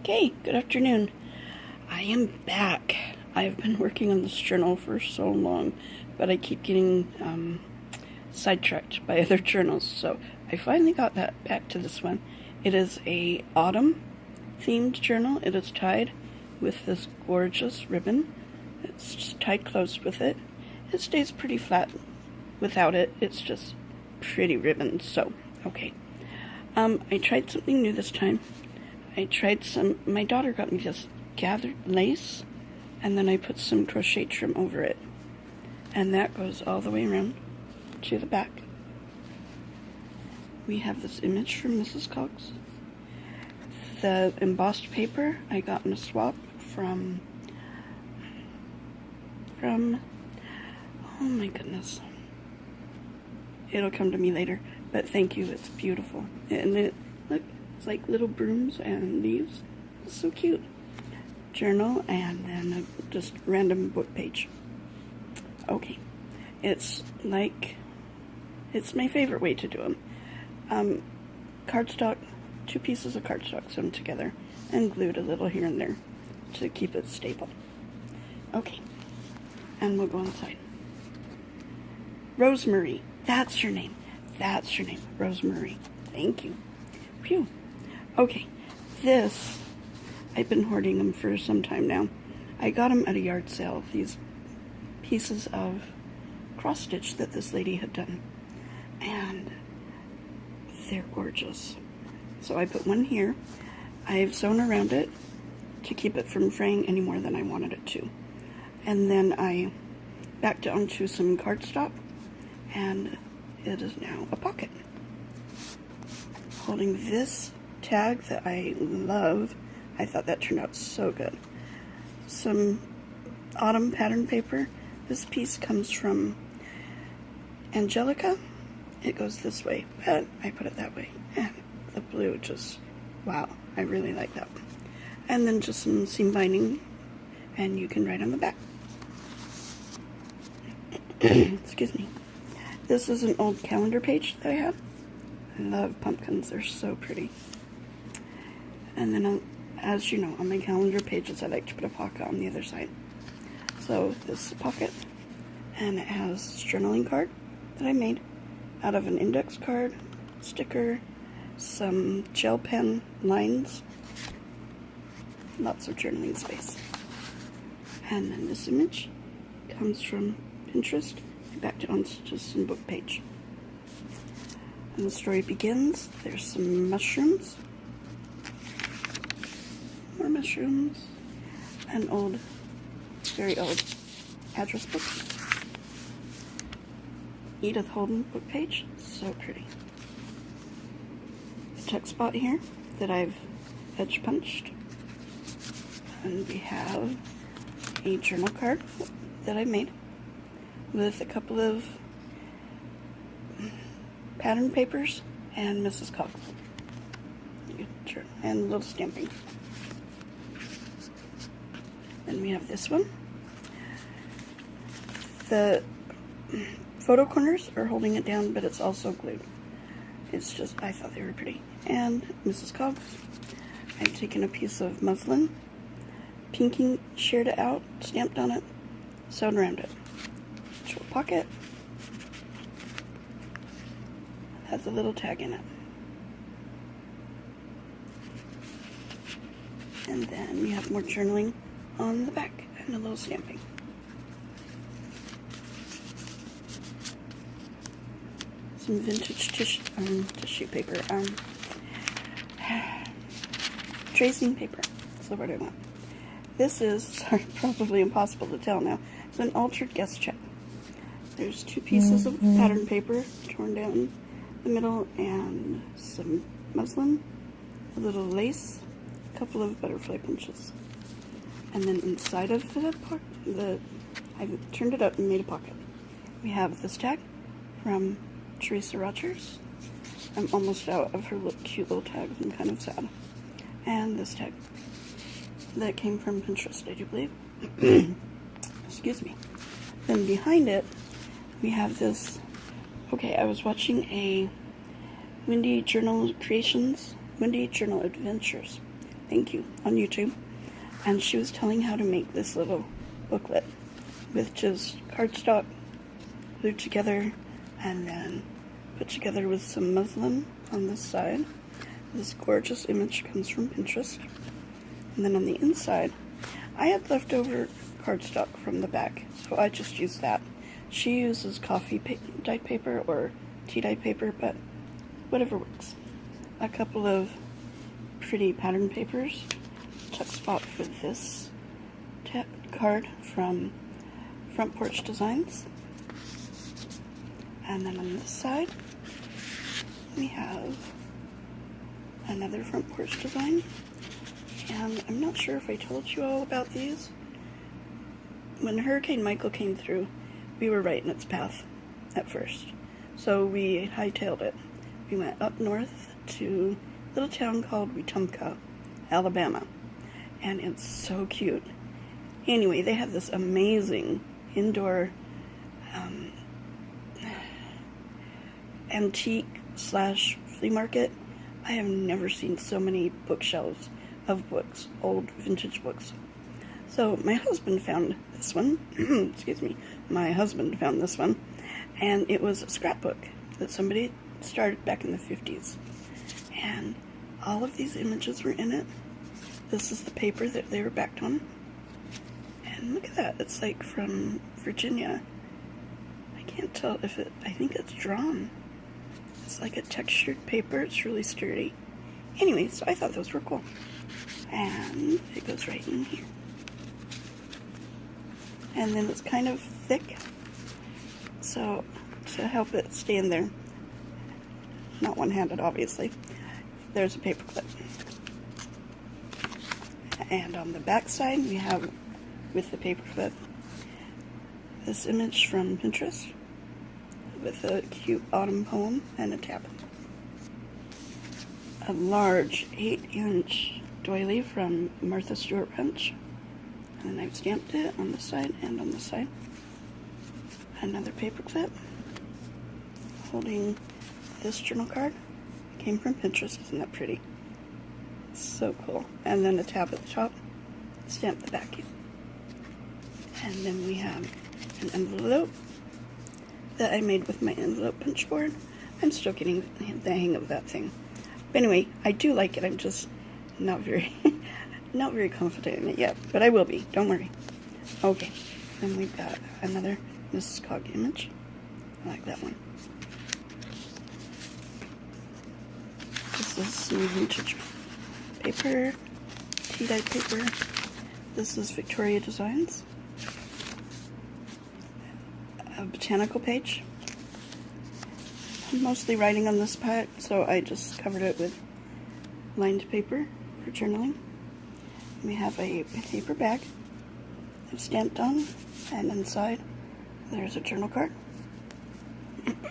Okay, good afternoon. I am back. I've been working on this journal for so long, but I keep getting sidetracked by other journals, so I finally got that back to this one. It is a autumn themed journal. It is tied with this gorgeous ribbon. It's just tied close with it. It stays pretty flat without it. It's just pretty ribbon, so okay. I tried something new this time. My daughter got me this gathered lace, and then I put some crochet trim over it. And that goes all the way around to the back. We have this image from Mrs. Cox. The embossed paper I got in a swap from oh my goodness. It'll come to me later, but thank you, it's beautiful. And look, it's like little brooms and leaves. It's so cute. Journal, and then just random book page. Okay, it's my favorite way to do them. Cardstock, 2 pieces of cardstock sewn together and glued a little here and there to keep it stable. Okay, and we'll go inside. Rosemary, that's your name. That's your name, Rosemary. Thank you. Phew. Okay, this, I've been hoarding them for some time now. I got them at a yard sale, these pieces of cross stitch that this lady had done. And they're gorgeous. So I put one here. I've sewn around it to keep it from fraying any more than I wanted it to. And then I backed it onto some cardstock, and it is now a pocket. Holding this tag that I love. I thought that turned out so good. Some autumn pattern paper. This piece comes from Angelica. It goes this way, but I put it that way. And the blue just, wow, I really like that. And then just some seam binding, and you can write on the back. Excuse me. This is an old calendar page that I have. I love pumpkins, they're so pretty. And then, as you know, on my calendar pages, I like to put a pocket on the other side. So this is a pocket, and it has a journaling card that I made out of an index card, sticker, some gel pen lines, lots of journaling space. And then this image comes from Pinterest. I backed it onto some book page. And the story begins. There's some mushrooms. More mushrooms. An old, very old address book. Edith Holden book page. So pretty. A tuck spot here that I've edge punched. And we have a journal card that I made with a couple of pattern papers and Mrs. Cox. And a little stamping. Then we have this one. The photo corners are holding it down, but it's also glued. It's just, I thought they were pretty. And Mrs. Cox. I've taken a piece of muslin, pinking, shared it out, stamped on it, sewn around it. To a pocket. Has a little tag in it. And then we have more journaling on the back and a little stamping. Some vintage tissue paper. Tracing paper. That's the word I want. This is, sorry, probably impossible to tell now. It's an altered guest check. There's 2 pieces of pattern paper torn down the middle, and some muslin, a little lace, a couple of butterfly punches. And then inside of I've turned it up and made a pocket. We have this tag from Teresa Rogers. I'm almost out of her cute little tags. I'm kind of sad. And this tag that came from Pinterest, I do believe. Excuse me. Then behind it, we have this. Okay, I was watching a Wendy Journal Adventures thank you, on YouTube. And she was telling how to make this little booklet with just cardstock glued together and then put together with some muslin on this side. This gorgeous image comes from Pinterest. And then on the inside, I had leftover cardstock from the back, so I just used that. She uses coffee dyed paper or tea dyed paper, but whatever works. A couple of pretty pattern papers. Tuck spot for this card from Front Porch Designs. And then on this side, we have another Front Porch design. And I'm not sure if I told you all about these. When Hurricane Michael came through, we were right in its path at first. So we hightailed it. We went up north to a little town called Wetumpka, Alabama. And it's so cute. Anyway, they have this amazing indoor antique / flea market. I have never seen so many bookshelves of books, old vintage books. So my husband found this one. Excuse me. My husband found this one. And it was a scrapbook that somebody started back in the 50s. And all of these images were in it. This is the paper that they were backed on. And look at that. It's like from Virginia. I can't tell if I think it's drawn. It's like a textured paper. It's really sturdy. Anyway, so I thought those were cool. And it goes right in here. And then it's kind of thick. So to help it stay in there, not one-handed obviously, there's a paper clip. And on the back side we have, with the paper clip, this image from Pinterest with a cute autumn poem and a tab. A large 8-inch doily from Martha Stewart Punch. And then I've stamped it on the side and on the side. Another paper clip holding this journal card. It came from Pinterest. Isn't that pretty? So cool. And then a tab at the top. Stamp the back in. And then we have an envelope that I made with my envelope punch board. I'm still getting the hang of that thing. But anyway, I do like it. I'm just not very not very confident in it yet, but I will be. Don't worry. Okay. Then we've got another Mrs. Cog image. I like that one. This is some vintage paper, tea dyed paper. This is Victoria Designs. A botanical page. I'm mostly writing on this part, so I just covered it with lined paper for journaling. We have a paper bag I've stamped on, and inside there's a journal card.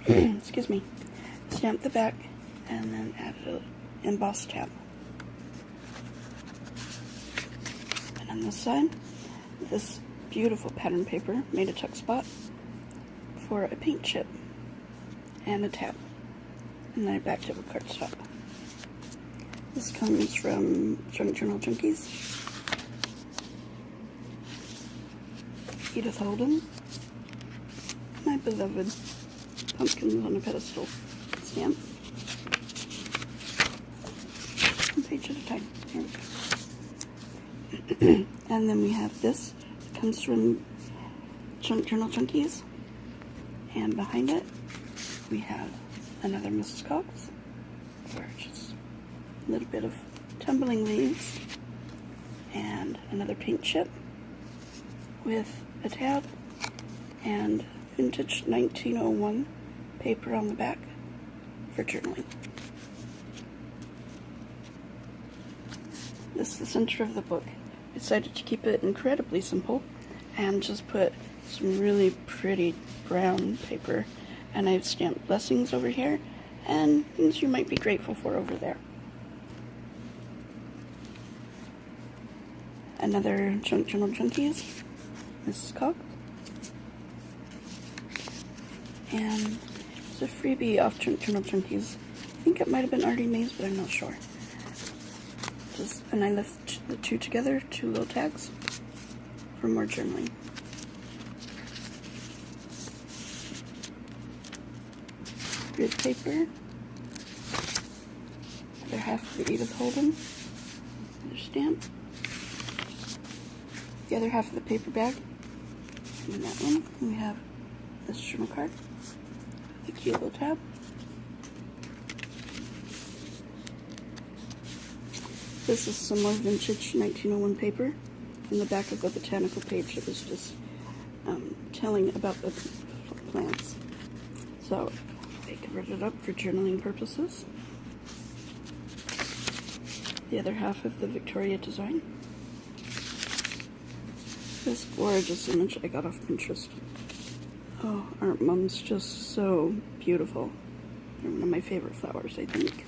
Excuse me. Stamp the back and then added an embossed tab. And on this side, this beautiful pattern paper made a tuck spot for a paint chip and a tab. And then I backed it with cardstock. This comes from Junk Journal Junkies. Edith Holden. My beloved Pumpkins on a Pedestal stamp. One page at a time. Here we go. And then we have this. It comes from Junk Journal Junkies. And behind it, we have another Mrs. Cox. Gorgeous. A little bit of tumbling leaves. And another paint chip with a tab and vintage 1901 paper on the back for journaling. This is the center of the book. I decided to keep it incredibly simple and just put some really pretty brown paper, and I've stamped blessings over here and things you might be grateful for over there. Another Junk Journal Junkies, Mrs. Cox. And it's a freebie off Junk Journal Junkies. I think it might have been Artie Mays, but I'm not sure. And I left the two together, two little tags for more journaling. Grid paper. Other half of the Edith Holden. Another stamp. The other half of the paper bag. And in that one, we have this journal card. The cute little tab. This is some more vintage 1901 paper. In the back of the botanical page, it was just telling about the plants. So I converted it up for journaling purposes. The other half of the Victoria design. This gorgeous image I got off Pinterest. Oh, Aunt Mum's just so beautiful. They're one of my favorite flowers, I think.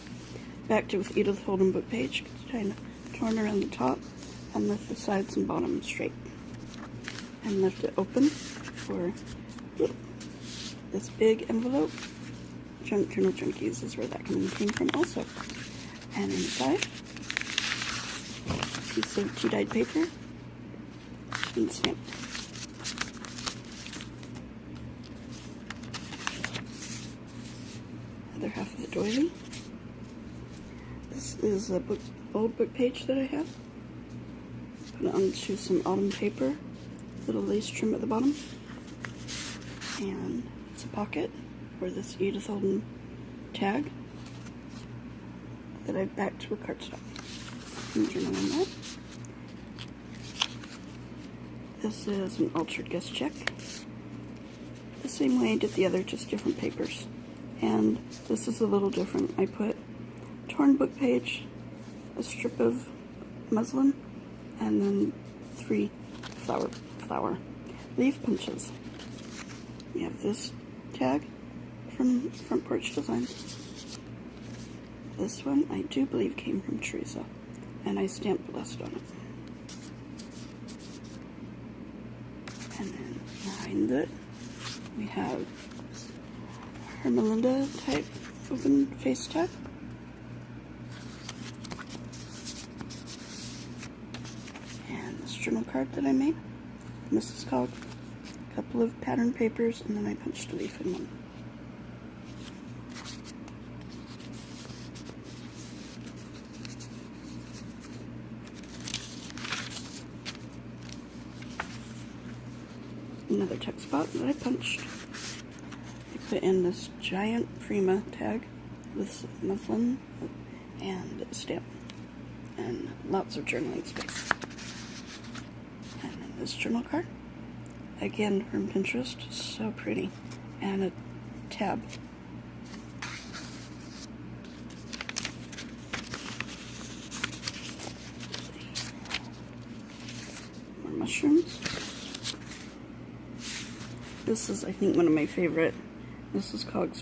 Back to with Edith Holden book page, kind of torn around the top and lift the sides and bottom straight. And lift it open for this big envelope. Junk Journal Junkies is where that came from also. And inside, a piece of tea-dyed paper and stamp. Other half of the doily. This is a old book page that I have. Put it onto some autumn paper. Little lace trim at the bottom. And it's a pocket for this Edith Holden tag that I backed to a cardstock. And journal on that. This is an altered guest check. The same way I did the other, just different papers. And this is a little different. I put torn book page, a strip of muslin, and then 3 flower leaf punches. We have this tag from Front Porch Designs. This one I do believe came from Teresa, and I stamped blessed on it. And then behind it, we have her Melinda type open face tag. And this journal card that I made, Mrs. Cog, a couple of pattern papers, and then I punched a leaf in one. Another text spot that I punched. I put in this giant Prima tag with muslin and a stamp and lots of journaling space. And then this journal card, again from Pinterest, so pretty, and a tab. More mushrooms. This is, I think, one of my favorite Mrs. Cog's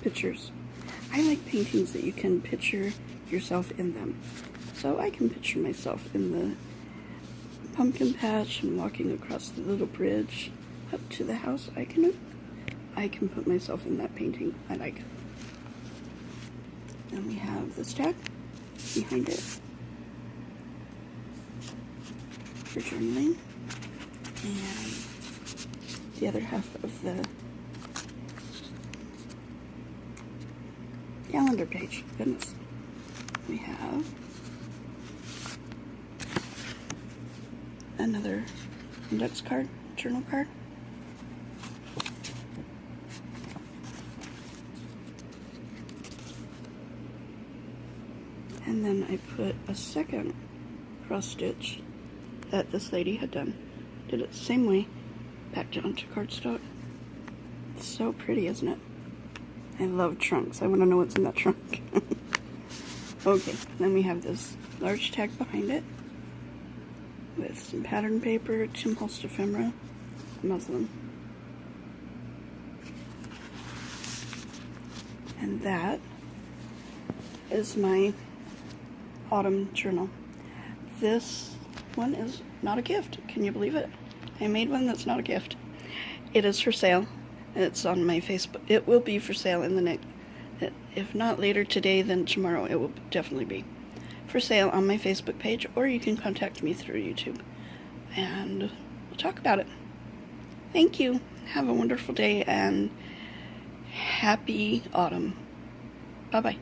pictures. I like paintings that you can picture yourself in them. So I can picture myself in the pumpkin patch and walking across the little bridge up to the house. I can put myself in that painting. I like it. Then we have this tag behind it for journaling. And the other half of the calendar page. Goodness. We have another index card, journal card. And then I put a second cross stitch that this lady had done. Did it the same way. Packed it onto cardstock. It's so pretty, isn't it? I love trunks. I want to know what's in that trunk. Okay, then we have this large tag behind it with some pattern paper, Tim Holst ephemera, muslin. And that is my autumn journal. This one is not a gift. Can you believe it? I made one that's not a gift. It is for sale. It's on my Facebook. It will be for sale in the next, if not later today, then tomorrow it will definitely be. for sale on my Facebook page, or you can contact me through YouTube and we'll talk about it. Thank you. Have a wonderful day and happy autumn. Bye-bye.